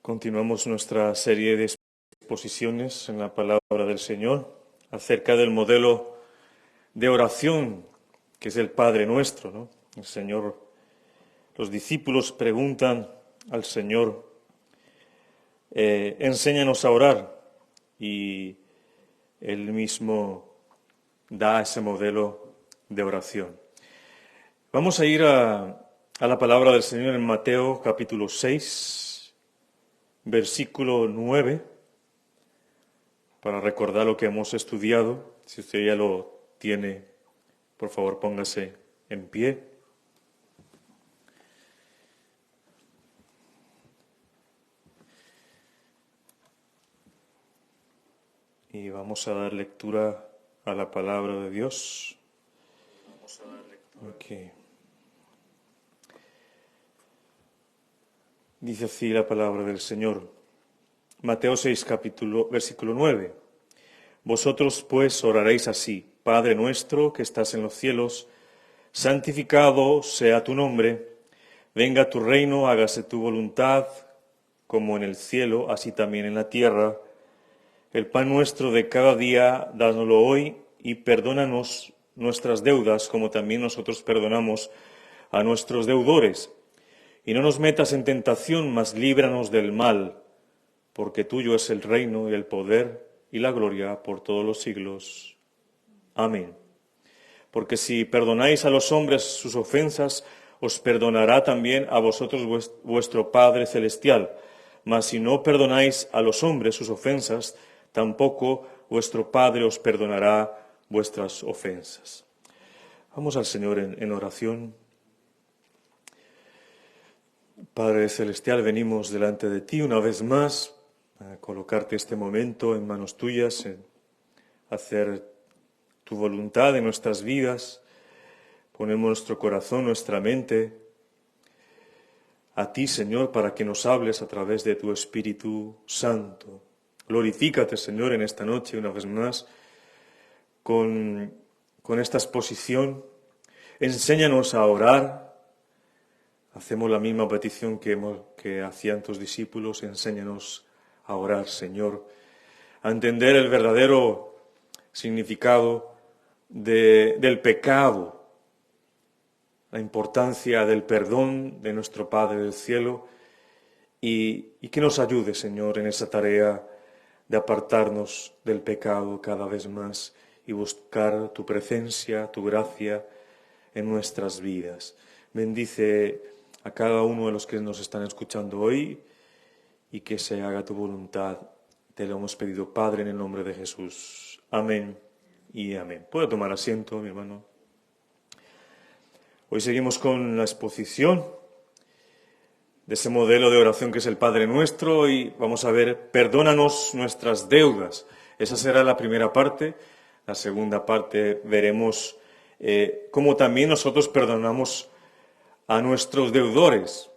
Continuamos nuestra serie de exposiciones en la palabra del Señor acerca del modelo de oración que es el Padre Nuestro, ¿no? El Señor, los discípulos preguntan al Señor, enséñanos a orar, y Él mismo da ese modelo de oración. Vamos a ir a la palabra del Señor en Mateo capítulo 6, versículo 9, para recordar lo que hemos estudiado. Si usted ya lo tiene, por favor póngase en pie. Y vamos a dar lectura a la palabra de Dios. Okay. Dice así la palabra del Señor. Mateo 6, versículo 9. Vosotros pues oraréis así: Padre nuestro que estás en los cielos, santificado sea tu nombre, venga tu reino, hágase tu voluntad, como en el cielo, así también en la tierra. El pan nuestro de cada día, dánoslo hoy, y perdónanos nuestras deudas, como también nosotros perdonamos a nuestros deudores. Y no nos metas en tentación, mas líbranos del mal, porque tuyo es el reino y el poder y la gloria por todos los siglos. Amén. Porque si perdonáis a los hombres sus ofensas, os perdonará también a vosotros vuestro Padre Celestial. Mas si no perdonáis a los hombres sus ofensas, tampoco vuestro Padre os perdonará vuestras ofensas. Vamos al Señor en oración. Padre Celestial, venimos delante de ti una vez más a colocarte este momento en manos tuyas, en hacer tu voluntad en nuestras vidas. Ponemos nuestro corazón, nuestra mente a ti, Señor, para que nos hables a través de tu Espíritu Santo. Glorifícate, Señor, en esta noche una vez más con esta exposición. Enséñanos a orar. Hacemos la misma petición que hacían tus discípulos. Enséñanos a orar, Señor, a entender el verdadero significado del pecado, la importancia del perdón de nuestro Padre del cielo, y que nos ayude, Señor, en esa tarea de apartarnos del pecado cada vez más y buscar tu presencia, tu gracia en nuestras vidas. Bendice a cada uno de los que nos están escuchando hoy y que se haga tu voluntad. Te lo hemos pedido, Padre, en el nombre de Jesús. Amén y amén. Puede tomar asiento, mi hermano. Hoy seguimos con la exposición de ese modelo de oración que es el Padre Nuestro, y vamos a ver, perdónanos nuestras deudas. Esa será la primera parte. La segunda parte veremos cómo también nosotros perdonamos a nuestros deudores.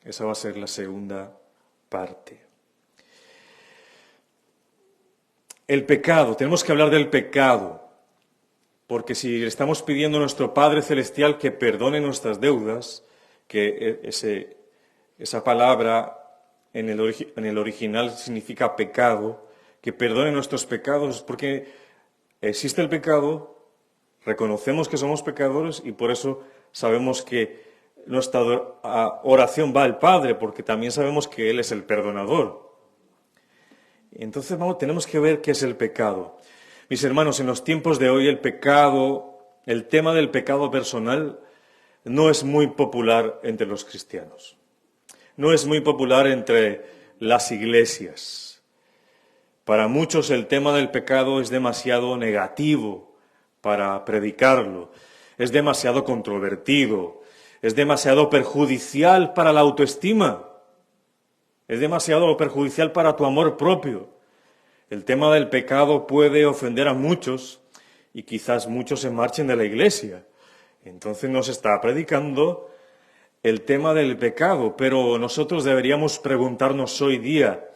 Esa va a ser la segunda parte. El pecado, tenemos que hablar del pecado, porque si le estamos pidiendo a nuestro Padre Celestial que perdone nuestras deudas, que esa palabra en el original significa pecado, que perdone nuestros pecados, porque existe el pecado, reconocemos que somos pecadores y por eso sabemos que nuestra oración va al Padre, porque también sabemos que Él es el perdonador. Entonces tenemos que ver qué es el pecado. Mis hermanos, en los tiempos de hoy el tema del pecado personal no es muy popular entre los cristianos. No es muy popular entre las iglesias. Para muchos el tema del pecado es demasiado negativo para predicarlo. Es demasiado controvertido. Es demasiado perjudicial para la autoestima. Es demasiado perjudicial para tu amor propio. El tema del pecado puede ofender a muchos y quizás muchos se marchen de la iglesia. Entonces nos está predicando el tema del pecado, pero nosotros deberíamos preguntarnos hoy día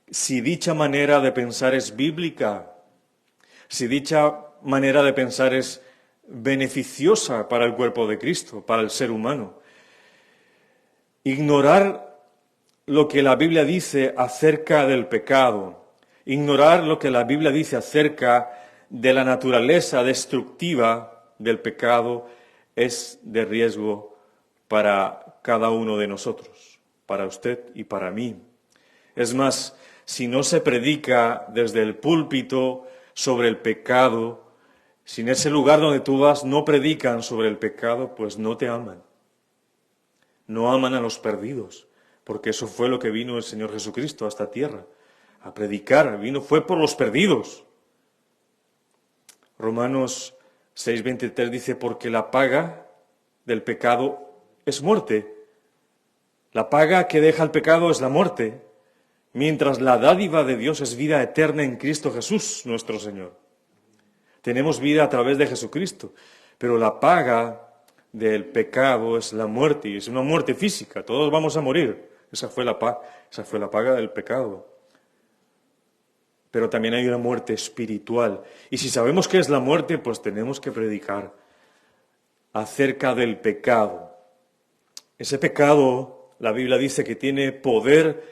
si dicha manera de pensar es bíblica, si dicha manera de pensar es beneficiosa para el cuerpo de Cristo, para el ser humano. Ignorar lo que la Biblia dice acerca del pecado, ignorar lo que la Biblia dice acerca de la naturaleza destructiva del pecado es de riesgo para cada uno de nosotros, para usted y para mí. Es más, si no se predica desde el púlpito sobre el pecado, si en ese lugar donde tú vas no predican sobre el pecado, pues no te aman. No aman a los perdidos, porque eso fue lo que vino el Señor Jesucristo a esta tierra, a predicar. Fue por los perdidos. Romanos 6:23 dice, porque la paga del pecado es muerte. La paga que deja el pecado es la muerte, mientras la dádiva de Dios es vida eterna en Cristo Jesús, nuestro Señor. Tenemos vida a través de Jesucristo, pero la paga del pecado es la muerte, y es una muerte física, todos vamos a morir. Esa fue la paga del pecado. Pero también hay una muerte espiritual. Y si sabemos qué es la muerte, pues tenemos que predicar acerca del pecado. Ese pecado, la Biblia dice que tiene poder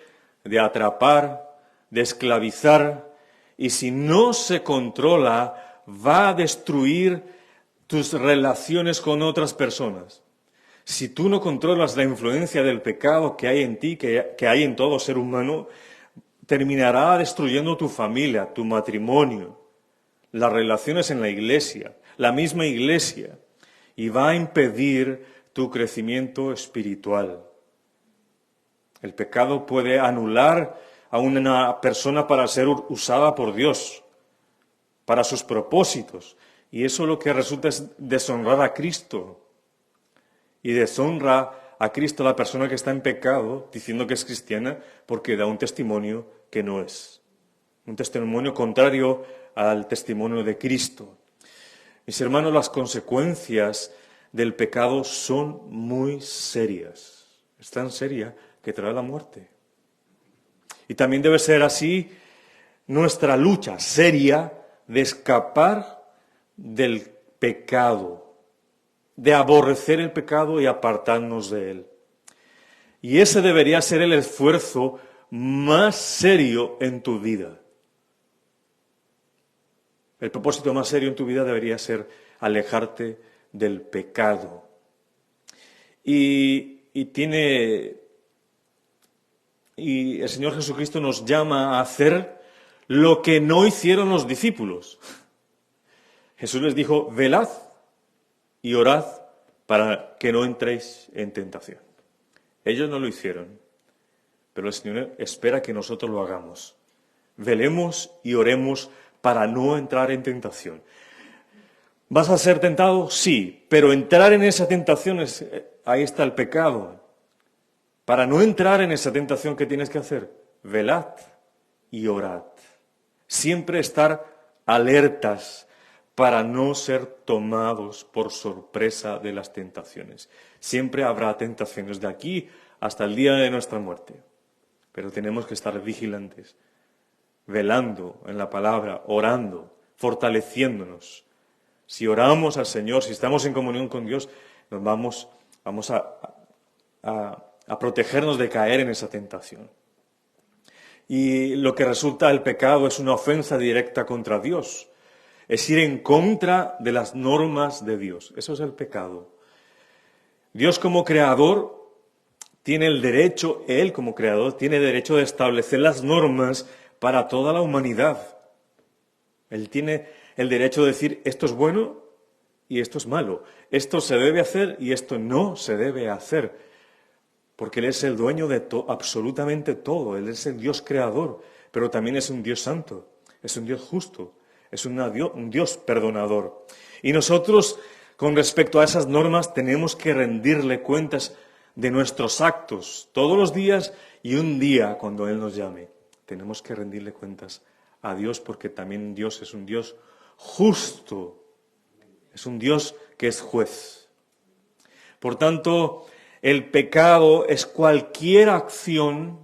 de atrapar, de esclavizar, y si no se controla, va a destruir tus relaciones con otras personas. Si tú no controlas la influencia del pecado que hay en ti, que hay en todo ser humano, terminará destruyendo tu familia, tu matrimonio, las relaciones en la iglesia, la misma iglesia, y va a impedir tu crecimiento espiritual. El pecado puede anular a una persona para ser usada por Dios, para sus propósitos, y eso lo que resulta es deshonrar a Cristo. Y deshonra a Cristo la persona que está en pecado, diciendo que es cristiana, porque da un testimonio que no es. Un testimonio contrario al testimonio de Cristo. Mis hermanos, las consecuencias del pecado son muy serias. Es tan seria que trae la muerte. Y también debe ser así nuestra lucha seria de escapar del pecado, de aborrecer el pecado y apartarnos de él. Y ese debería ser el esfuerzo más serio en tu vida. El propósito más serio en tu vida debería ser alejarte del pecado. Y el Señor Jesucristo nos llama a hacer lo que no hicieron los discípulos. Jesús les dijo, velad y orad para que no entréis en tentación. Ellos no lo hicieron, pero el Señor espera que nosotros lo hagamos. Velemos y oremos para no entrar en tentación. ¿Vas a ser tentado? Sí, pero entrar en esa tentación, ahí está el pecado. Para no entrar en esa tentación, ¿qué tienes que hacer? Velad y orad. Siempre estar alertas para no ser tomados por sorpresa de las tentaciones. Siempre habrá tentaciones de aquí hasta el día de nuestra muerte. Pero tenemos que estar vigilantes, velando en la palabra, orando, fortaleciéndonos. Si oramos al Señor, si estamos en comunión con Dios, nos vamos a protegernos de caer en esa tentación. Y lo que resulta del pecado es una ofensa directa contra Dios. Es ir en contra de las normas de Dios. Eso es el pecado. Dios como creador tiene el derecho, Él como creador tiene derecho de establecer las normas para toda la humanidad. Él tiene el derecho de decir esto es bueno y esto es malo. Esto se debe hacer y esto no se debe hacer. Porque Él es el dueño de absolutamente todo. Él es el Dios creador, pero también es un Dios santo, es un Dios justo. Es un Dios perdonador. Y nosotros, con respecto a esas normas, tenemos que rendirle cuentas de nuestros actos todos los días y un día cuando Él nos llame. Tenemos que rendirle cuentas a Dios porque también Dios es un Dios justo. Es un Dios que es juez. Por tanto, el pecado es cualquier acción,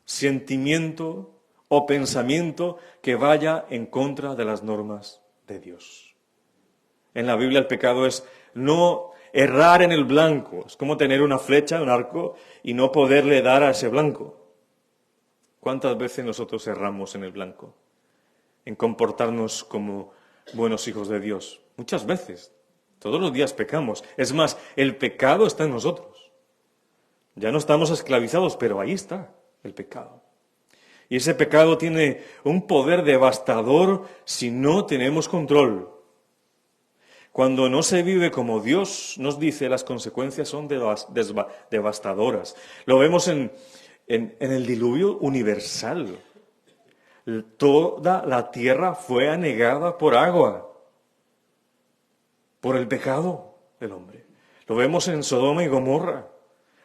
sentimiento o pensamiento que vaya en contra de las normas de Dios. En la Biblia el pecado es no errar en el blanco, es como tener una flecha, un arco, y no poderle dar a ese blanco. ¿Cuántas veces nosotros erramos en el blanco? En comportarnos como buenos hijos de Dios. Muchas veces. Todos los días pecamos. Es más, el pecado está en nosotros. Ya no estamos esclavizados, pero ahí está el pecado. Y ese pecado tiene un poder devastador si no tenemos control. Cuando no se vive como Dios nos dice, las consecuencias son devastadoras. Lo vemos en el diluvio universal. Toda la tierra fue anegada por agua, por el pecado del hombre. Lo vemos en Sodoma y Gomorra.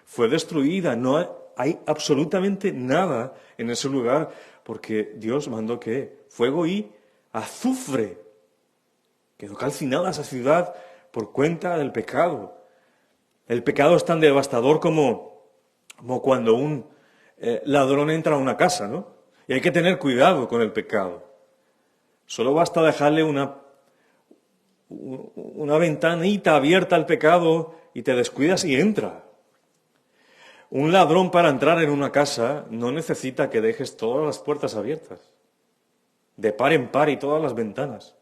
Fue destruida, no hay absolutamente nada en ese lugar, porque Dios mandó ¿qué? Fuego y azufre. Quedó calcinada esa ciudad por cuenta del pecado. El pecado es tan devastador como cuando un ladrón entra a una casa, ¿no? Y hay que tener cuidado con el pecado. Solo basta dejarle una ventanita abierta al pecado y te descuidas y entra. Un ladrón para entrar en una casa no necesita que dejes todas las puertas abiertas, de par en par y todas las ventanas.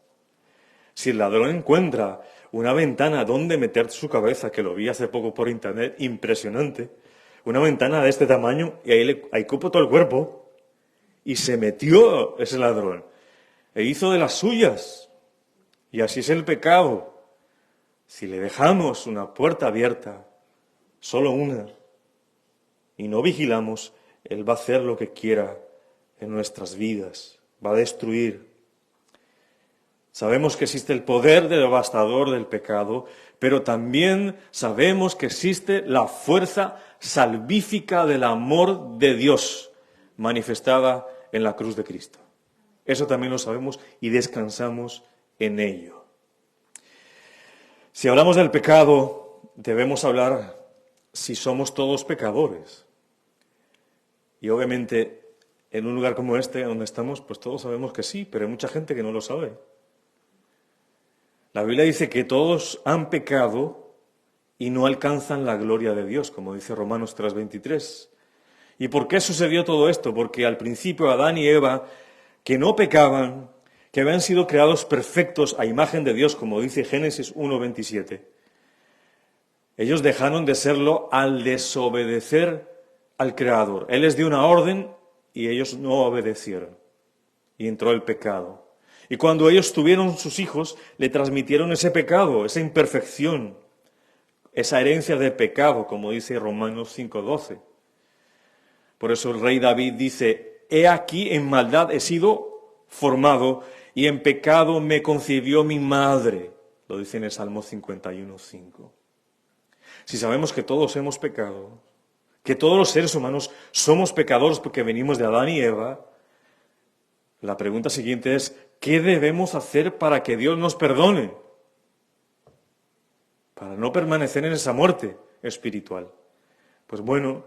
Si el ladrón encuentra una ventana donde meter su cabeza, que lo vi hace poco por internet, impresionante, una ventana de este tamaño y ahí cupo todo el cuerpo, y se metió ese ladrón, e hizo de las suyas. Y así es el pecado. Si le dejamos una puerta abierta, solo una, y no vigilamos, Él va a hacer lo que quiera en nuestras vidas, va a destruir. Sabemos que existe el poder devastador del pecado, pero también sabemos que existe la fuerza salvífica del amor de Dios manifestada en la cruz de Cristo. Eso también lo sabemos y descansamos en ello. Si hablamos del pecado, debemos hablar si somos todos pecadores. Y obviamente, en un lugar como este, donde estamos, pues todos sabemos que sí, pero hay mucha gente que no lo sabe. La Biblia dice que todos han pecado y no alcanzan la gloria de Dios, como dice Romanos 3:23. ¿Y por qué sucedió todo esto? Porque al principio Adán y Eva, que no pecaban, que habían sido creados perfectos a imagen de Dios, como dice Génesis 1:27, ellos dejaron de serlo al desobedecer al Creador. Él les dio una orden y ellos no obedecieron. Y entró el pecado. Y cuando ellos tuvieron sus hijos, le transmitieron ese pecado, esa imperfección, esa herencia de pecado, como dice Romanos 5:12. Por eso el rey David dice, he aquí en maldad he sido formado y en pecado me concibió mi madre. Lo dice en el Salmo 51:5. Si sabemos que todos hemos pecado, que todos los seres humanos somos pecadores porque venimos de Adán y Eva, la pregunta siguiente es, ¿qué debemos hacer para que Dios nos perdone? Para no permanecer en esa muerte espiritual. Pues bueno,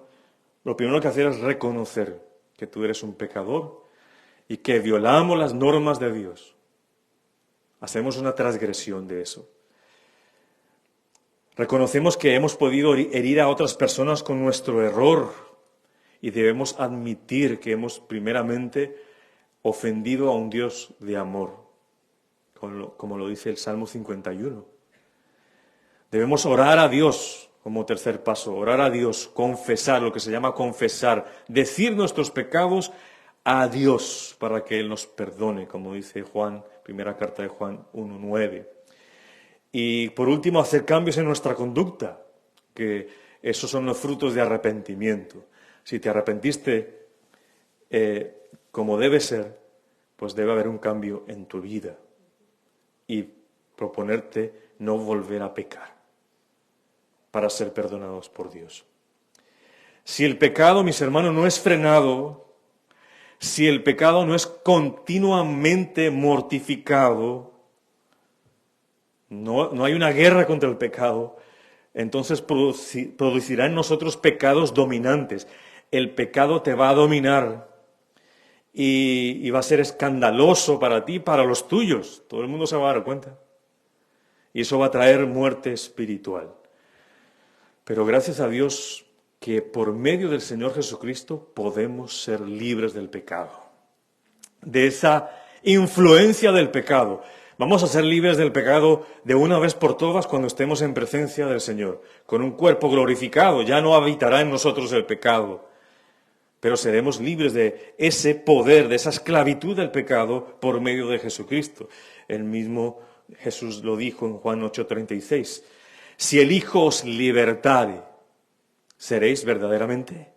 lo primero que hacer es reconocer que tú eres un pecador y que violamos las normas de Dios. Hacemos una transgresión de eso. Reconocemos que hemos podido herir a otras personas con nuestro error y debemos admitir que hemos primeramente ofendido a un Dios de amor, como lo dice el Salmo 51. Debemos orar a Dios como tercer paso, orar a Dios, confesar, lo que se llama confesar, decir nuestros pecados a Dios para que Él nos perdone, como dice Juan, primera carta de Juan 1:9. Y por último, hacer cambios en nuestra conducta, que esos son los frutos de arrepentimiento. Si te arrepentiste como debe ser, pues debe haber un cambio en tu vida y proponerte no volver a pecar para ser perdonados por Dios. Si el pecado, mis hermanos, no es frenado, si el pecado no es continuamente mortificado, no hay una guerra contra el pecado, entonces producirá en nosotros pecados dominantes. El pecado te va a dominar y va a ser escandaloso para ti, para los tuyos. Todo el mundo se va a dar cuenta. Y eso va a traer muerte espiritual. Pero gracias a Dios que por medio del Señor Jesucristo podemos ser libres del pecado, de esa influencia del pecado. Vamos a ser libres del pecado de una vez por todas cuando estemos en presencia del Señor. Con un cuerpo glorificado ya no habitará en nosotros el pecado, pero seremos libres de ese poder, de esa esclavitud del pecado por medio de Jesucristo. El mismo Jesús lo dijo en Juan 8:36. Si el Hijo os libertare, seréis verdaderamente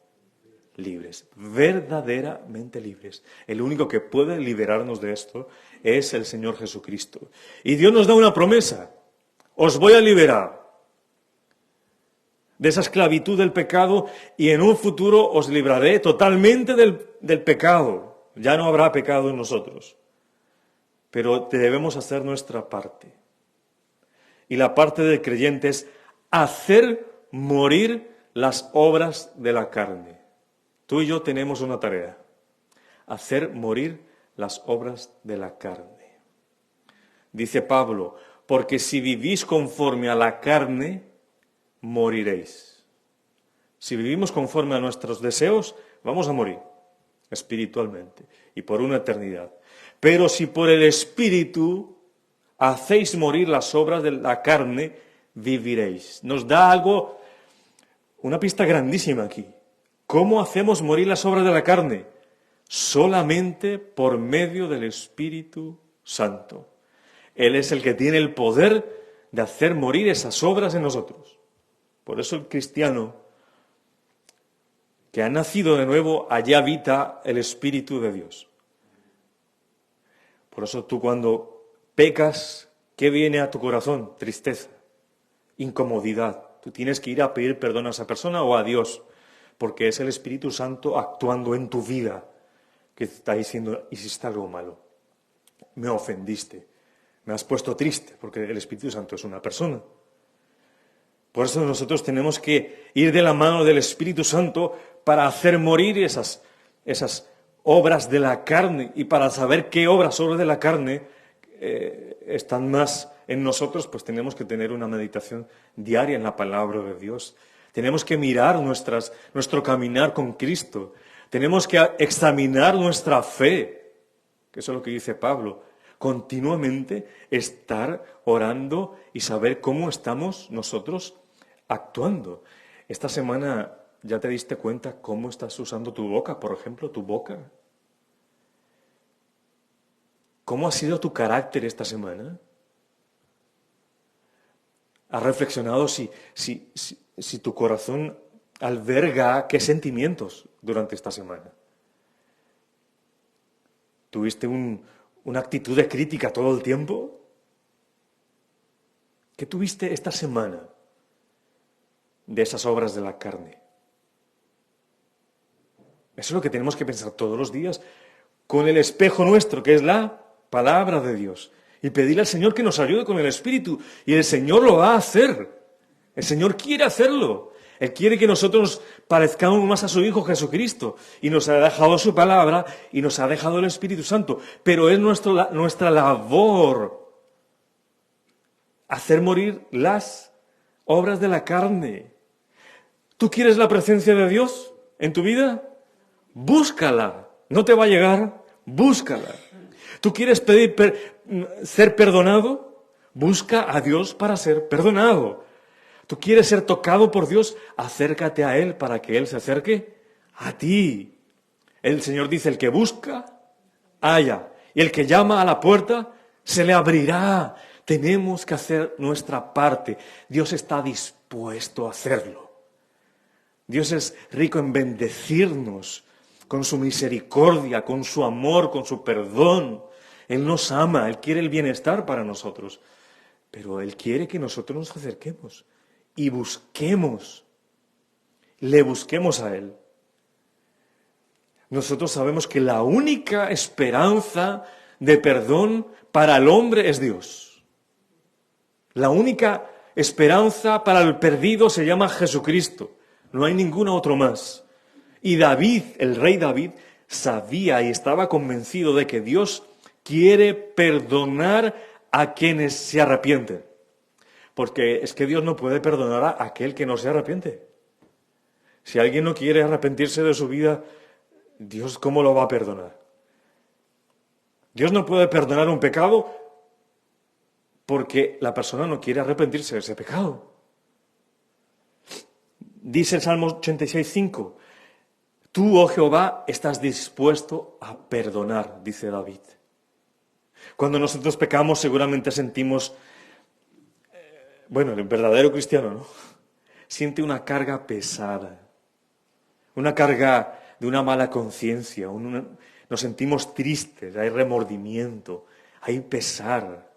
libres, verdaderamente libres. El único que puede liberarnos de esto es el Señor Jesucristo. Y Dios nos da una promesa: os voy a liberar de esa esclavitud del pecado y en un futuro os libraré totalmente del pecado. Ya no habrá pecado en nosotros. Pero debemos hacer nuestra parte. Y la parte del creyente es hacer morir las obras de la carne. Tú y yo tenemos una tarea: hacer morir las obras de la carne. Dice Pablo, porque si vivís conforme a la carne, moriréis. Si vivimos conforme a nuestros deseos, vamos a morir espiritualmente y por una eternidad. Pero si por el Espíritu hacéis morir las obras de la carne, viviréis. Nos da algo, una pista grandísima aquí. ¿Cómo hacemos morir las obras de la carne? Solamente por medio del Espíritu Santo. Él es el que tiene el poder de hacer morir esas obras en nosotros. Por eso el cristiano que ha nacido de nuevo, allí habita el Espíritu de Dios. Por eso tú cuando pecas, ¿qué viene a tu corazón? Tristeza, incomodidad. Tú tienes que ir a pedir perdón a esa persona o a Dios, porque es el Espíritu Santo actuando en tu vida, que te está diciendo: hiciste algo malo, me ofendiste, me has puesto triste, porque el Espíritu Santo es una persona. Por eso nosotros tenemos que ir de la mano del Espíritu Santo para hacer morir esas obras de la carne, y para saber qué obras de la carne están más en nosotros, pues tenemos que tener una meditación diaria en la palabra de Dios. Tenemos que mirar nuestro caminar con Cristo. Tenemos que examinar nuestra fe, que eso es lo que dice Pablo. Continuamente estar orando y saber cómo estamos nosotros actuando. Esta semana ya te diste cuenta cómo estás usando tu boca, por ejemplo, tu boca. ¿Cómo ha sido tu carácter esta semana? ¿Has reflexionado si tu corazón alberga qué sentimientos durante esta semana? ¿Tuviste una actitud de crítica todo el tiempo? ¿Qué tuviste esta semana de esas obras de la carne? Eso es lo que tenemos que pensar todos los días con el espejo nuestro, que es la palabra de Dios. Y pedirle al Señor que nos ayude con el Espíritu. Y el Señor lo va a hacer. El Señor quiere hacerlo. Él quiere que nosotros parezcamos más a su Hijo Jesucristo. Y nos ha dejado su palabra y nos ha dejado el Espíritu Santo. Pero es nuestra labor hacer morir las obras de la carne. ¿Tú quieres la presencia de Dios en tu vida? Búscala. No te va a llegar. Búscala. ¿Tú quieres ser perdonado? Busca a Dios para ser perdonado. ¿Tú quieres ser tocado por Dios? Acércate a Él para que Él se acerque a ti. El Señor dice: el que busca, halla. Y el que llama a la puerta, se le abrirá. Tenemos que hacer nuestra parte. Dios está dispuesto a hacerlo. Dios es rico en bendecirnos con su misericordia, con su amor, con su perdón. Él nos ama, Él quiere el bienestar para nosotros. Pero Él quiere que nosotros nos acerquemos y le busquemos a Él. Nosotros sabemos que la única esperanza de perdón para el hombre es Dios. La única esperanza para el perdido se llama Jesucristo. No hay ningún otro más. Y David, el rey David, sabía y estaba convencido de que Dios quiere perdonar a quienes se arrepienten. Porque es que Dios no puede perdonar a aquel que no se arrepiente. Si alguien no quiere arrepentirse de su vida, Dios, ¿cómo lo va a perdonar? Dios no puede perdonar un pecado porque la persona no quiere arrepentirse de ese pecado. Dice el Salmo 86:5, tú, oh Jehová, estás dispuesto a perdonar, dice David. Cuando nosotros pecamos seguramente sentimos, el verdadero cristiano, ¿no? Siente una carga pesada, una carga de una mala conciencia, nos sentimos tristes, hay remordimiento, hay pesar.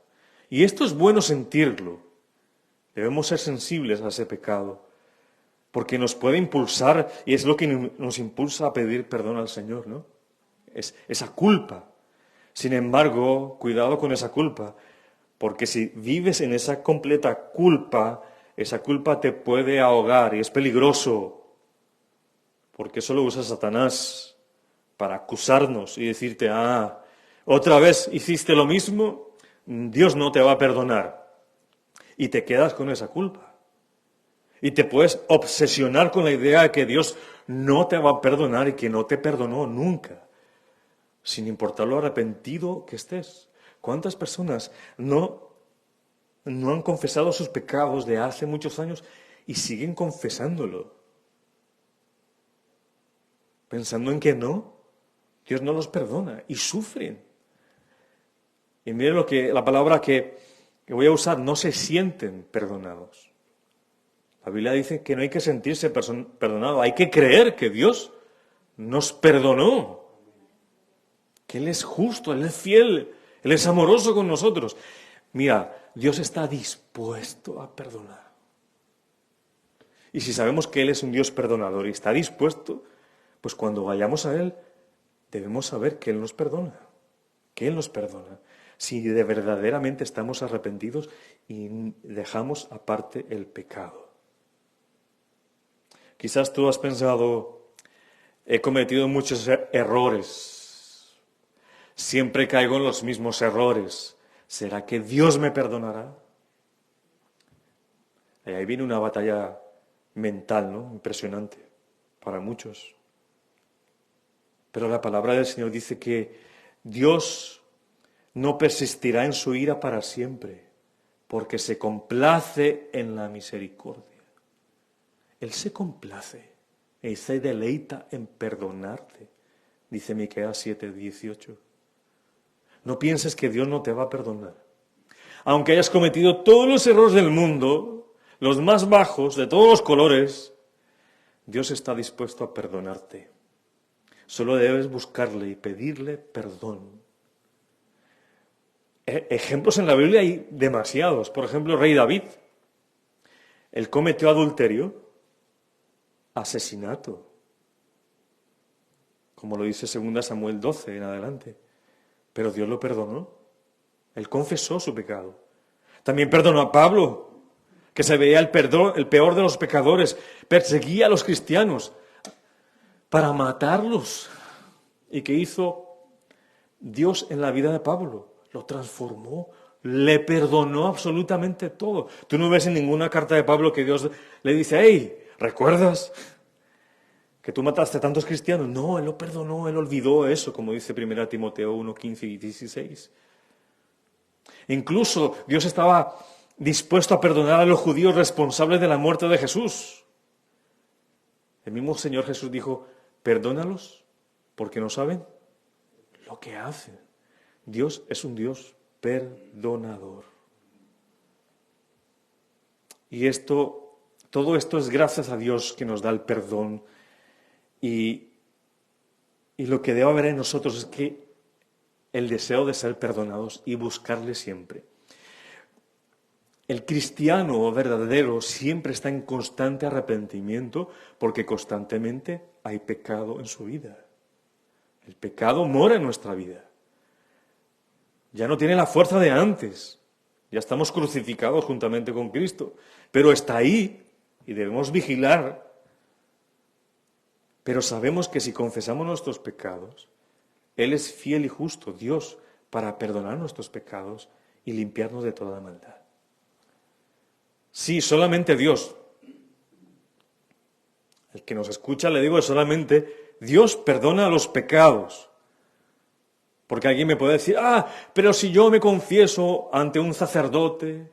Y esto es bueno sentirlo. Debemos ser sensibles a ese pecado, porque nos puede impulsar, y es lo que nos impulsa a pedir perdón al Señor, ¿no? Es esa culpa. Sin embargo, cuidado con esa culpa, porque si vives en esa completa culpa, esa culpa te puede ahogar y es peligroso, porque eso lo usa Satanás para acusarnos y decirte, otra vez hiciste lo mismo, Dios no te va a perdonar. Y te quedas con esa culpa. Y te puedes obsesionar con la idea de que Dios no te va a perdonar y que no te perdonó nunca, sin importar lo arrepentido que estés. ¿Cuántas personas no han confesado sus pecados de hace muchos años y siguen confesándolo? Pensando en que no, Dios no los perdona y sufren. Y miren la palabra que voy a usar, no se sienten perdonados. La Biblia dice que no hay que sentirse perdonado, hay que creer que Dios nos perdonó, que Él es justo, Él es fiel, Él es amoroso con nosotros. Mira, Dios está dispuesto a perdonar. Y si sabemos que Él es un Dios perdonador y está dispuesto, pues cuando vayamos a Él, debemos saber que Él nos perdona, que Él nos perdona. Si de verdaderamente estamos arrepentidos y dejamos aparte el pecado. Quizás tú has pensado, he cometido muchos errores, siempre caigo en los mismos errores, ¿será que Dios me perdonará? Y ahí viene una batalla mental, ¿no? Impresionante para muchos. Pero la palabra del Señor dice que Dios no persistirá en su ira para siempre, porque se complace en la misericordia. Él se complace y se deleita en perdonarte, dice Miqueas 7:18. No pienses que Dios no te va a perdonar. Aunque hayas cometido todos los errores del mundo, los más bajos, de todos los colores, Dios está dispuesto a perdonarte. Solo debes buscarle y pedirle perdón. Ejemplos en la Biblia hay demasiados. Por ejemplo, el rey David. Él cometió adulterio, asesinato, como lo dice 2 Samuel 12 en adelante. Pero Dios lo perdonó. Él confesó su pecado. También perdonó a Pablo, que se veía el peor de los pecadores, perseguía a los cristianos para matarlos. ¿Y qué hizo Dios en la vida de Pablo? Lo transformó, le perdonó absolutamente todo. Tú no ves en ninguna carta de Pablo que Dios le dice, hey, ¿recuerdas que tú mataste a tantos cristianos? No, Él lo perdonó, Él olvidó eso, como dice 1 Timoteo 1:15 y 16. Incluso Dios estaba dispuesto a perdonar a los judíos responsables de la muerte de Jesús. El mismo Señor Jesús dijo, perdónalos porque no saben lo que hacen. Dios es un Dios perdonador. Y todo esto es gracias a Dios que nos da el perdón. Y lo que debe haber en nosotros es que el deseo de ser perdonados y buscarle siempre. El cristiano verdadero siempre está en constante arrepentimiento porque constantemente hay pecado en su vida. El pecado mora en nuestra vida. Ya no tiene la fuerza de antes. Ya estamos crucificados juntamente con Cristo. Pero está ahí y debemos vigilar. Pero sabemos que si confesamos nuestros pecados, Él es fiel y justo, Dios, para perdonar nuestros pecados y limpiarnos de toda maldad. Sí, solamente Dios. El que nos escucha, le digo, es solamente Dios perdona los pecados. Porque alguien me puede decir, pero si yo me confieso ante un sacerdote,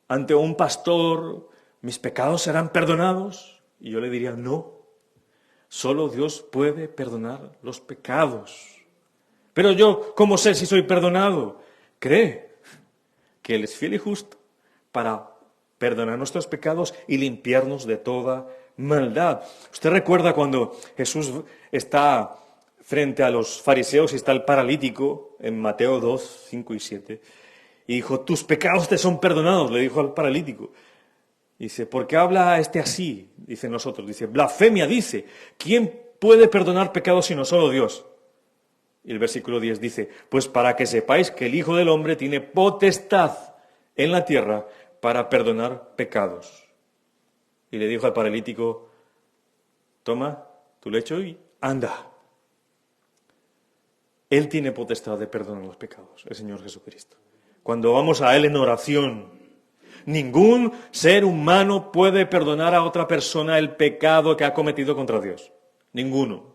ante un pastor, ¿mis pecados serán perdonados? Y yo le diría, no. Solo Dios puede perdonar los pecados. Pero yo, ¿cómo sé si soy perdonado? Cree que Él es fiel y justo para perdonar nuestros pecados y limpiarnos de toda maldad. ¿Usted recuerda cuando Jesús está frente a los fariseos y está el paralítico en Mateo 2, 5 y 7? Y dijo, tus pecados te son perdonados, le dijo al paralítico. Dice, ¿por qué habla este así? Dice nosotros, dice, blasfemia dice, ¿quién puede perdonar pecados sino solo Dios? Y el versículo 10 dice, pues para que sepáis que el Hijo del Hombre tiene potestad en la tierra para perdonar pecados. Y le dijo al paralítico, toma tu lecho y anda. Él tiene potestad de perdonar los pecados, el Señor Jesucristo. Cuando vamos a Él en oración, ningún ser humano puede perdonar a otra persona el pecado que ha cometido contra Dios. Ninguno.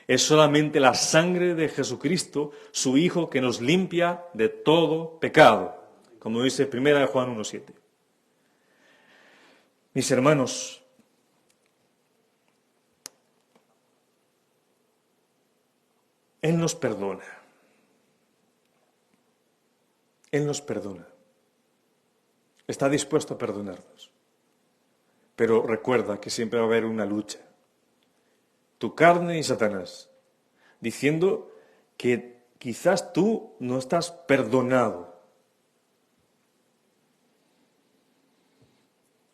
Es solamente la sangre de Jesucristo, su Hijo, que nos limpia de todo pecado, como dice 1 Juan 1:7. Mis hermanos, Él nos perdona. Él nos perdona. Está dispuesto a perdonarnos. Pero recuerda que siempre va a haber una lucha. Tu carne y Satanás, diciendo que quizás tú no estás perdonado.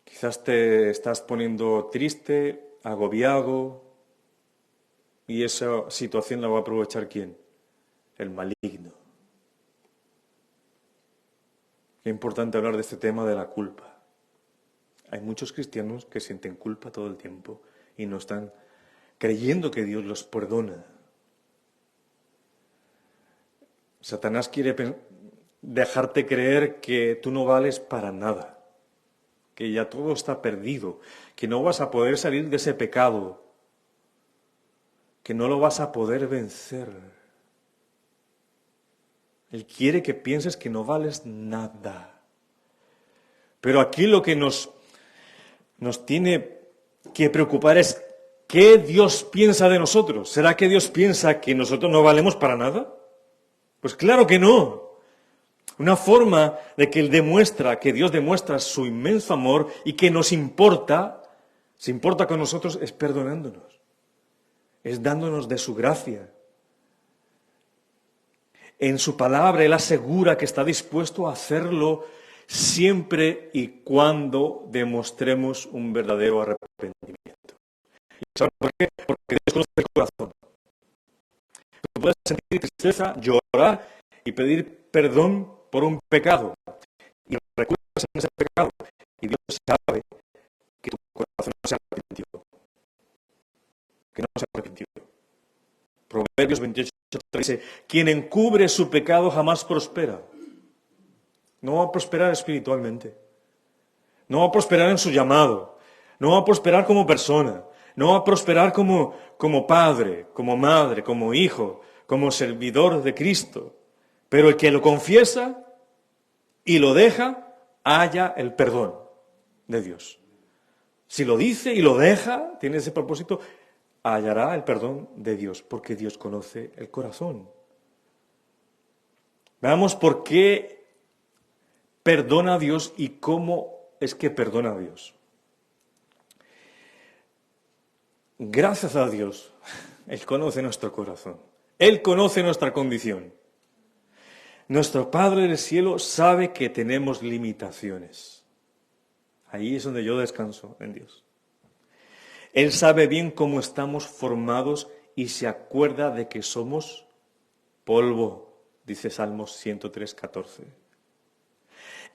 Quizás te estás poniendo triste, agobiado, y esa situación la va a aprovechar ¿quién? El maligno. Es importante hablar de este tema de la culpa. Hay muchos cristianos que sienten culpa todo el tiempo y no están creyendo que Dios los perdona. Satanás quiere dejarte creer que tú no vales para nada, que ya todo está perdido, que no vas a poder salir de ese pecado, que no lo vas a poder vencer. Él quiere que pienses que no vales nada. Pero aquí lo que nos tiene que preocupar es ¿qué Dios piensa de nosotros? ¿Será que Dios piensa que nosotros no valemos para nada? Pues claro que no. Una forma de que Dios demuestra su inmenso amor y que se importa con nosotros es perdonándonos, es dándonos de su gracia. En su palabra Él asegura que está dispuesto a hacerlo siempre y cuando demostremos un verdadero arrepentimiento. ¿Saben por qué? Porque Dios conoce el corazón. Tú puedes sentir tristeza, llorar y pedir perdón por un pecado. Y recurres en ese pecado. Y Dios sabe que tu corazón no se ha arrepentido. Que no se ha arrepentido. Proverbios 28 dice, quien encubre su pecado jamás prospera. No va a prosperar espiritualmente. No va a prosperar en su llamado. No va a prosperar como persona. No va a prosperar como padre, como madre, como hijo, como servidor de Cristo. Pero el que lo confiesa y lo deja, halla el perdón de Dios. Si lo dice y lo deja, tiene ese propósito, hallará el perdón de Dios, porque Dios conoce el corazón. Veamos por qué perdona a Dios y cómo es que perdona a Dios. Gracias a Dios, Él conoce nuestro corazón. Él conoce nuestra condición. Nuestro Padre del cielo sabe que tenemos limitaciones. Ahí es donde yo descanso en Dios. Él sabe bien cómo estamos formados y se acuerda de que somos polvo, dice Salmos 103:14.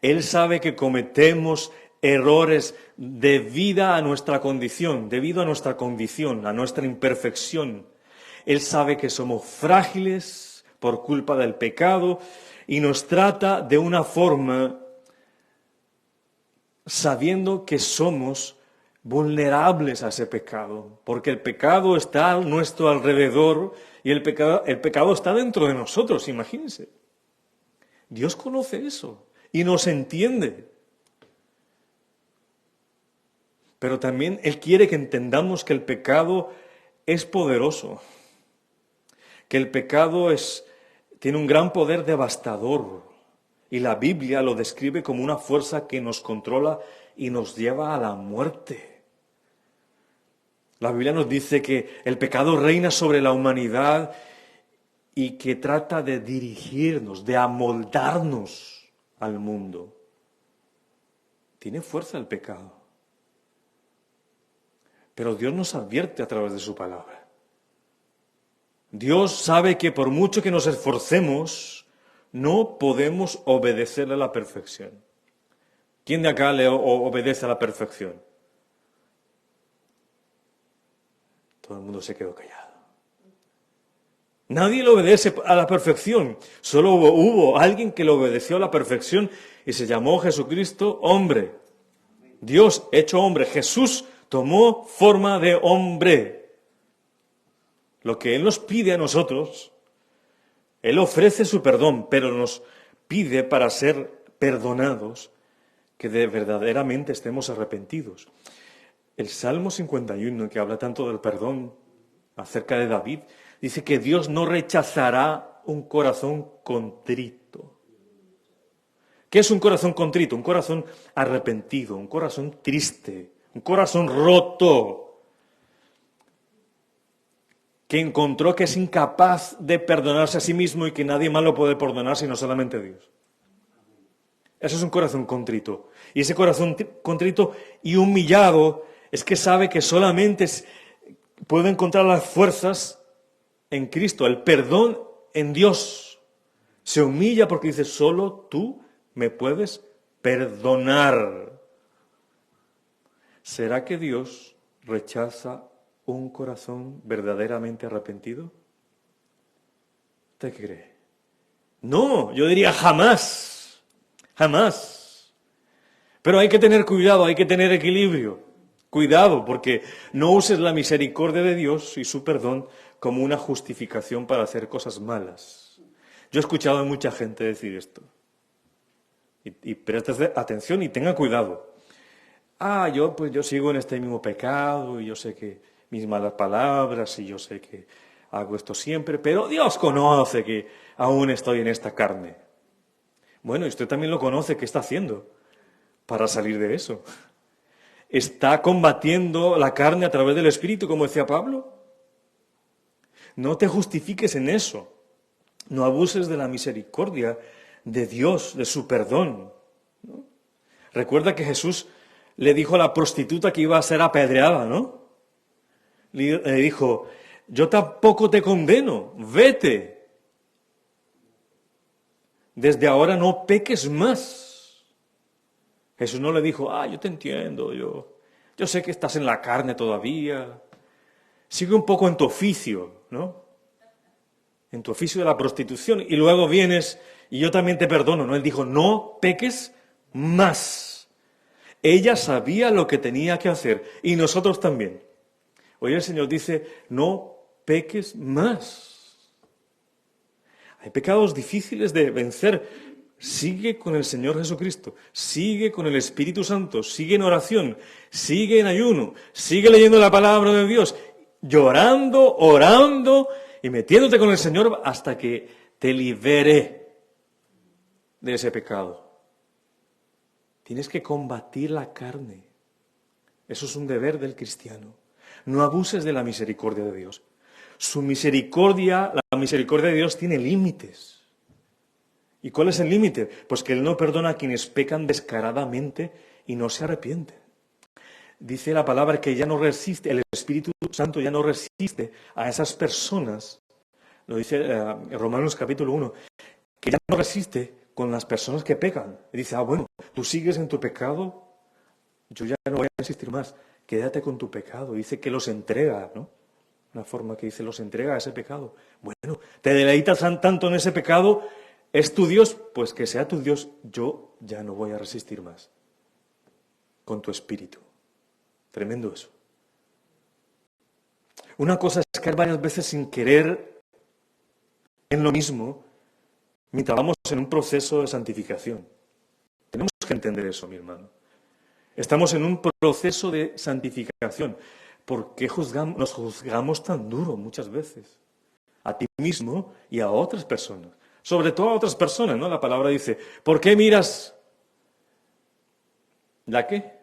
Él sabe que cometemos errores debido a nuestra condición, a nuestra imperfección. Él sabe que somos frágiles por culpa del pecado y nos trata de una forma sabiendo que somos vulnerables a ese pecado, porque el pecado está a nuestro alrededor y el pecado está dentro de nosotros, imagínense. Dios conoce eso y nos entiende. Pero también Él quiere que entendamos que el pecado es poderoso, que el pecado tiene un gran poder devastador y la Biblia lo describe como una fuerza que nos controla y nos lleva a la muerte. La Biblia nos dice que el pecado reina sobre la humanidad y que trata de dirigirnos, de amoldarnos al mundo. Tiene fuerza el pecado. Pero Dios nos advierte a través de su palabra. Dios sabe que por mucho que nos esforcemos, no podemos obedecerle a la perfección. ¿Quién de acá le obedece a la perfección? Todo el mundo se quedó callado. Nadie le obedece a la perfección. Solo hubo alguien que le obedeció a la perfección y se llamó Jesucristo hombre. Dios hecho hombre. Jesús tomó forma de hombre. Lo que Él nos pide a nosotros, Él ofrece su perdón, pero nos pide para ser perdonados que verdaderamente estemos arrepentidos. El Salmo 51, que habla tanto del perdón acerca de David, dice que Dios no rechazará un corazón contrito. ¿Qué es un corazón contrito? Un corazón arrepentido, un corazón triste, un corazón roto, que encontró que es incapaz de perdonarse a sí mismo y que nadie más lo puede perdonar sino solamente Dios. Eso es un corazón contrito. Y ese corazón contrito y humillado es que sabe que solamente puede encontrar las fuerzas en Cristo, el perdón en Dios. Se humilla porque dice, solo tú me puedes perdonar. ¿Será que Dios rechaza un corazón verdaderamente arrepentido? ¿Usted qué cree? No, yo diría jamás, jamás. Pero hay que tener cuidado, hay que tener equilibrio. Cuidado, porque no uses la misericordia de Dios y su perdón como una justificación para hacer cosas malas. Yo he escuchado a mucha gente decir esto. Y preste atención y tenga cuidado. Yo sigo en este mismo pecado y yo sé que mis malas palabras y yo sé que hago esto siempre, pero Dios conoce que aún estoy en esta carne. Bueno, y usted también lo conoce, ¿qué está haciendo para salir de eso? ¿Está combatiendo la carne a través del Espíritu, como decía Pablo? No te justifiques en eso. No abuses de la misericordia de Dios, de su perdón, ¿no? Recuerda que Jesús le dijo a la prostituta que iba a ser apedreada, ¿no? Le dijo, yo tampoco te condeno, vete. Desde ahora no peques más. Jesús no le dijo, yo te entiendo, yo sé que estás en la carne todavía. Sigue un poco en tu oficio, ¿no? En tu oficio de la prostitución y luego vienes y yo también te perdono, ¿no? Él dijo, no peques más. Ella sabía lo que tenía que hacer y nosotros también. Hoy el Señor dice, no peques más. Hay pecados difíciles de vencer. Sigue con el Señor Jesucristo, sigue con el Espíritu Santo, sigue en oración, sigue en ayuno, sigue leyendo la palabra de Dios, llorando, orando y metiéndote con el Señor hasta que te libere de ese pecado. Tienes que combatir la carne. Eso es un deber del cristiano. No abuses de la misericordia de Dios. Su misericordia, la misericordia de Dios tiene límites. ¿Y cuál es el límite? Pues que Él no perdona a quienes pecan descaradamente y no se arrepienten. Dice la palabra que ya no resiste, el Espíritu Santo ya no resiste a esas personas. Lo dice Romanos capítulo 1, que ya no resiste con las personas que pecan. Y dice, bueno, tú sigues en tu pecado, yo ya no voy a resistir más. Quédate con tu pecado. Dice que los entrega, ¿no? Una forma que dice, los entrega a ese pecado. Bueno, te deleitas tanto en ese pecado. ¿Es tu Dios? Pues que sea tu Dios, yo ya no voy a resistir más. con tu espíritu. Tremendo eso. Una cosa es caer varias veces sin querer en lo mismo mientras vamos en un proceso de santificación. Tenemos que entender eso, mi hermano. Estamos en un proceso de santificación. ¿Por qué nos juzgamos tan duro muchas veces? A ti mismo y a otras personas. Sobre todo a otras personas, ¿no? La palabra dice, ¿por qué miras la qué?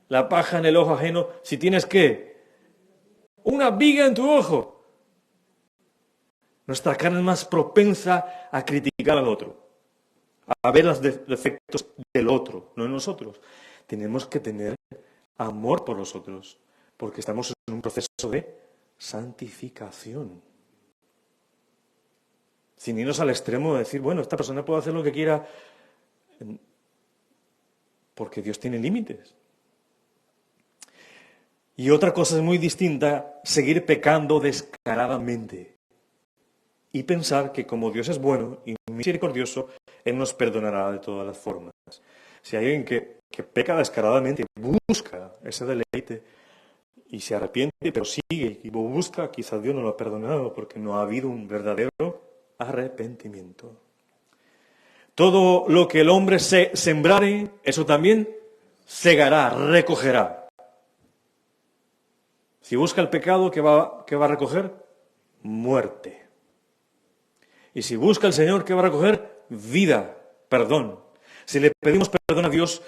La paja en el ojo ajeno si tienes ¿qué? Una viga en tu ojo. Nuestra carne es más propensa a criticar al otro, a ver los defectos del otro, no en nosotros. Tenemos que tener amor por los otros, porque estamos en un proceso de santificación. Sin irnos al extremo de decir, bueno, esta persona puede hacer lo que quiera, porque Dios tiene límites. Y otra cosa es muy distinta, seguir pecando descaradamente y pensar que como Dios es bueno y misericordioso, Él nos perdonará de todas las formas. Si hay alguien que peca descaradamente, busca ese deleite y se arrepiente, pero sigue y busca, quizás Dios no lo ha perdonado porque no ha habido un verdadero arrepentimiento. Todo lo que el hombre sembrare, eso también segará, recogerá. Si busca el pecado, ¿qué va a recoger? Muerte. Y si busca el Señor, ¿qué va a recoger? Vida, perdón. Si le pedimos perdón a Dios,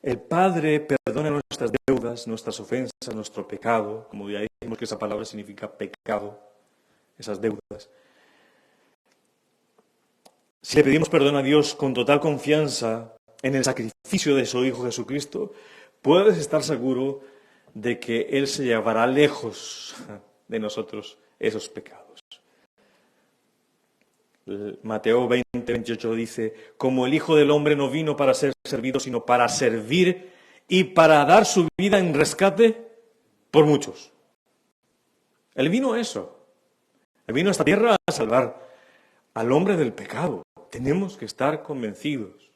el Padre perdona nuestras deudas, nuestras ofensas, nuestro pecado. Como ya dijimos que esa palabra significa pecado, esas deudas. Si le pedimos perdón a Dios con total confianza en el sacrificio de su Hijo Jesucristo, puedes estar seguro de que Él se llevará lejos de nosotros esos pecados. Mateo 20:28 dice, como el Hijo del Hombre no vino para ser servido, sino para servir y para dar su vida en rescate por muchos. Él vino a eso. Él vino a esta tierra a salvar al hombre del pecado. Tenemos que estar convencidos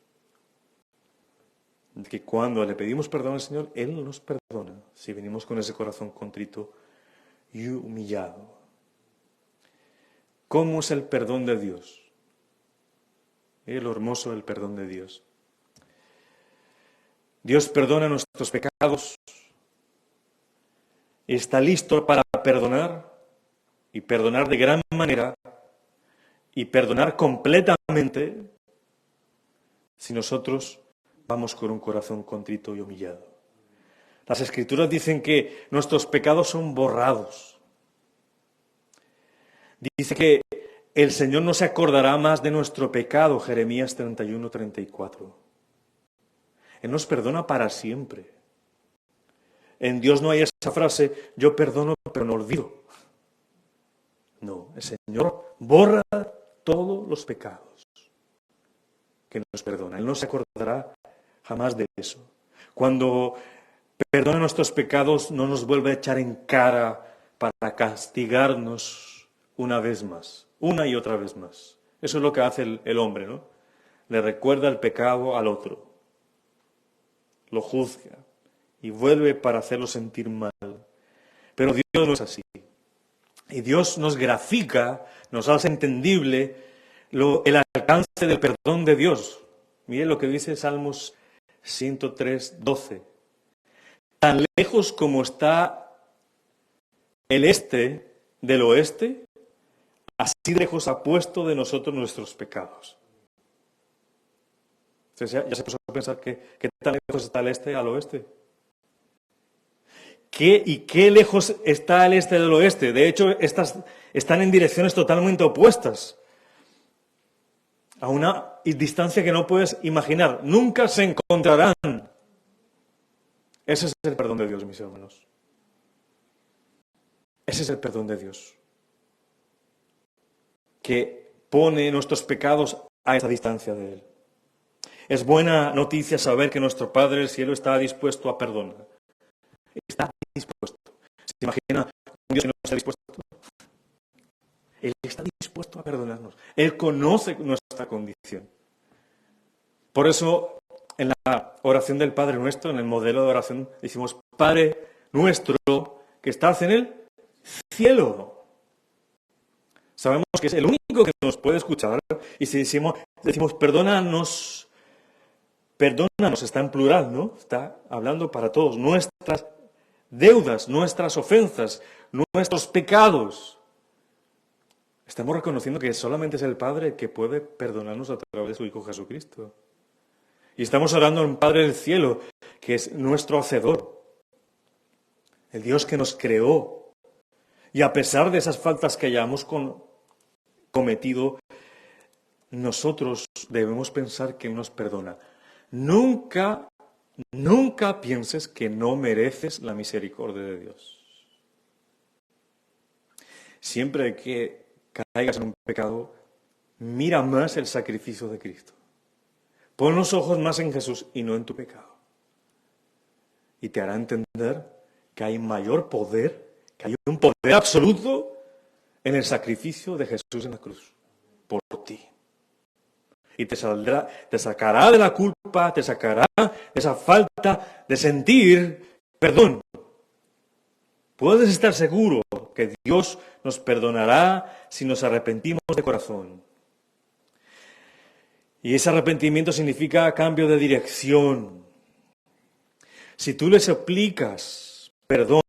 de que cuando le pedimos perdón al Señor, Él nos perdona si venimos con ese corazón contrito y humillado. ¿Cómo es el perdón de Dios? Lo hermoso del perdón de Dios. Dios perdona nuestros pecados, está listo para perdonar y perdonar de gran manera y perdonar completamente si nosotros vamos con un corazón contrito y humillado. Las Escrituras dicen que nuestros pecados son borrados. Dice que el Señor no se acordará más de nuestro pecado, Jeremías 31:34. Él nos perdona para siempre. En Dios no hay esa frase, yo perdono pero no olvido. No, el Señor borra todos los pecados que nos perdona. Él no se acordará jamás de eso. Cuando perdona nuestros pecados, no nos vuelve a echar en cara para castigarnos una vez más, una y otra vez más. Eso es lo que hace el hombre, ¿no? Le recuerda el pecado al otro, lo juzga y vuelve para hacerlo sentir mal. Pero Dios no es así. Y Dios nos grafica, nos hace entendible el alcance del perdón de Dios. Mire lo que dice Salmos 103:12. Tan lejos como está el este del oeste, así lejos ha puesto de nosotros nuestros pecados. Entonces ya se puso a pensar que tan lejos está el este al oeste. ¿Qué lejos está el este del oeste? De hecho, están en direcciones totalmente opuestas. A una distancia que no puedes imaginar. Nunca se encontrarán. Ese es el perdón de Dios, mis hermanos. Ese es el perdón de Dios. Que pone nuestros pecados a esa distancia de Él. Es buena noticia saber que nuestro Padre del Cielo está dispuesto a perdonar. Está dispuesto. ¿Se imagina un Dios que no está dispuesto? Él está dispuesto a perdonarnos. Él conoce nuestra condición. Por eso en la oración del Padre Nuestro, en el modelo de oración, decimos, Padre nuestro que estás en el cielo. Sabemos que es el único que nos puede escuchar, y si decimos perdónanos, está en plural, ¿no? Está hablando para todos, nuestras deudas, nuestras ofensas, nuestros pecados. Estamos reconociendo que solamente es el Padre el que puede perdonarnos a través de su Hijo Jesucristo. Y estamos orando a un Padre del cielo, que es nuestro Hacedor, el Dios que nos creó. Y a pesar de esas faltas que hayamos cometido, nosotros debemos pensar que Él nos perdona. Nunca, nunca pienses que no mereces la misericordia de Dios. Siempre que caigas en un pecado, mira más el sacrificio de Cristo. Pon los ojos más en Jesús y no en tu pecado. Y te hará entender que hay mayor poder, que hay un poder absoluto en el sacrificio de Jesús en la cruz, por ti. Y te sacará de la culpa, te sacará de esa falta de sentir perdón. Puedes estar seguro que Dios nos perdonará si nos arrepentimos de corazón. Y ese arrepentimiento significa cambio de dirección. Si tú le suplicas perdón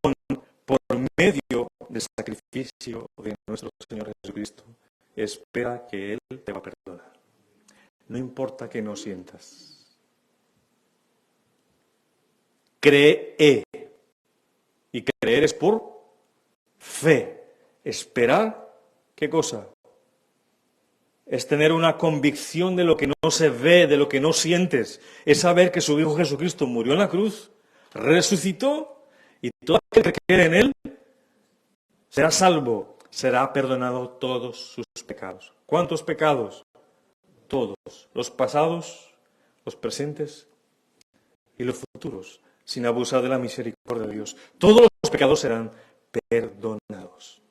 por medio del sacrificio de nuestro Señor Jesucristo, espera que Él te va a perdonar. No importa que no sientas. Cree. Y creer es por fe. Esperar, ¿qué cosa? Es tener una convicción de lo que no se ve, de lo que no sientes. Es saber que su Hijo Jesucristo murió en la cruz, resucitó, y todo aquel que cree en Él será salvo, será perdonado todos sus pecados. ¿Cuántos pecados? Todos. Los pasados, los presentes y los futuros, sin abusar de la misericordia de Dios. Todos los pecados serán perdonados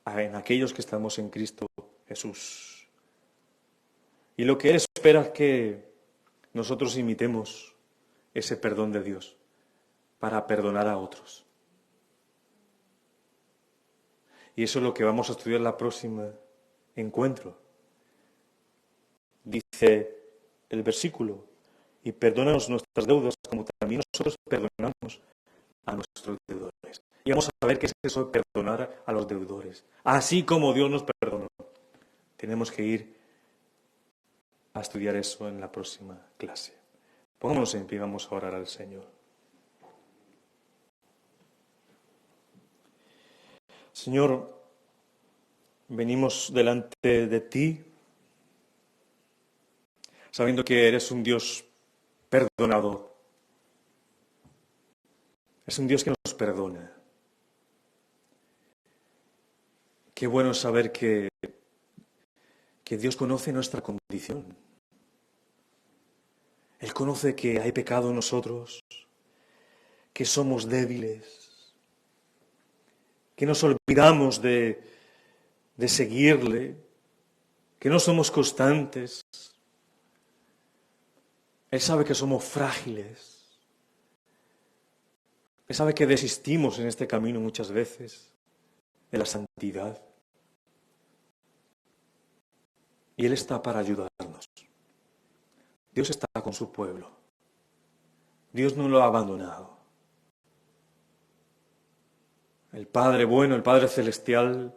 en aquellos que estamos en Cristo Jesús. Y lo que Él espera es que nosotros imitemos ese perdón de Dios para perdonar a otros. Y eso es lo que vamos a estudiar en la próxima encuentro. Dice el versículo, y perdónanos nuestras deudas como también nosotros perdonamos a nuestros deudores. Y vamos a ver qué es eso de perdonar a los deudores. Así como Dios nos perdonó. Tenemos que ir a estudiar eso en la próxima clase. Pongámonos en pie y vamos a orar al Señor. Señor, venimos delante de ti, sabiendo que eres un Dios perdonador. Es un Dios que nos perdona. Qué bueno saber que Dios conoce nuestra condición. Él conoce que hay pecado en nosotros, que somos débiles, que nos olvidamos de seguirle, que no somos constantes. Él sabe que somos frágiles. Él sabe que desistimos en este camino muchas veces de la santidad. Y Él está para ayudarnos. Dios está con su pueblo. Dios no lo ha abandonado. El Padre bueno, el Padre celestial,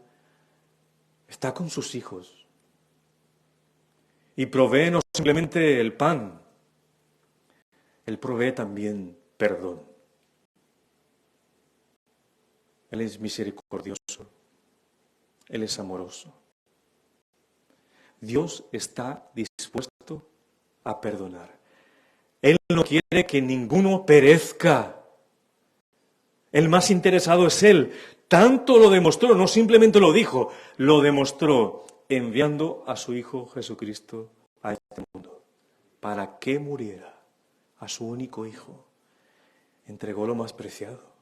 está con sus hijos. Y provee no simplemente el pan, Él provee también perdón. Él es misericordioso. Él es amoroso. Dios está dispuesto a perdonar. Él no quiere que ninguno perezca. El más interesado es Él. Tanto lo demostró, no simplemente lo dijo, lo demostró enviando a su Hijo Jesucristo a este mundo para que muriera a su único Hijo. Entregó lo más preciado.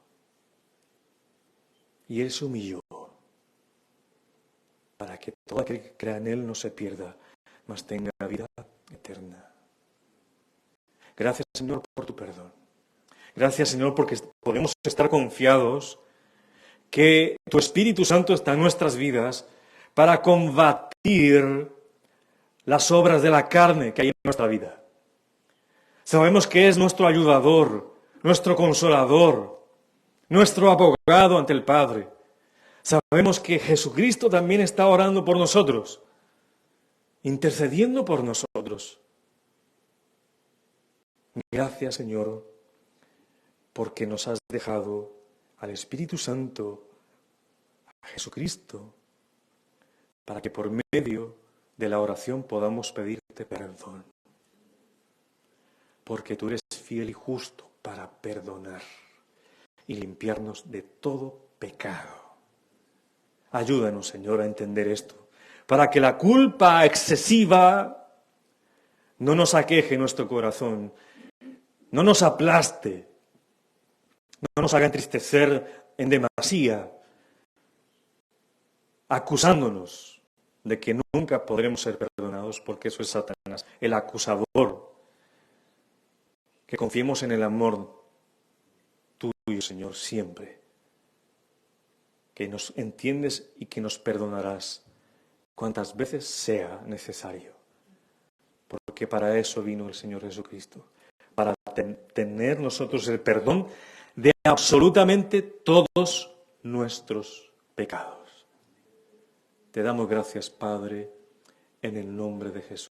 Y Él se humilló para que todo aquel que crea en Él no se pierda, mas tenga vida eterna. Gracias, Señor, por tu perdón. Gracias, Señor, porque podemos estar confiados que tu Espíritu Santo está en nuestras vidas para combatir las obras de la carne que hay en nuestra vida. Sabemos que es nuestro ayudador, nuestro consolador, nuestro abogado ante el Padre. Sabemos que Jesucristo también está orando por nosotros, intercediendo por nosotros. Gracias, Señor, porque nos has dejado al Espíritu Santo, a Jesucristo, para que por medio de la oración podamos pedirte perdón. Porque tú eres fiel y justo para perdonar y limpiarnos de todo pecado. Ayúdanos, Señor, a entender esto, para que la culpa excesiva no nos aqueje nuestro corazón, no nos aplaste, no nos haga entristecer en demasía, acusándonos de que nunca podremos ser perdonados, porque eso es Satanás, el acusador. Que confiemos en el amor tuyo, Señor, siempre. Que nos entiendes y que nos perdonarás cuantas veces sea necesario. Porque para eso vino el Señor Jesucristo. Para tener nosotros el perdón de absolutamente todos nuestros pecados. Te damos gracias, Padre, en el nombre de Jesús.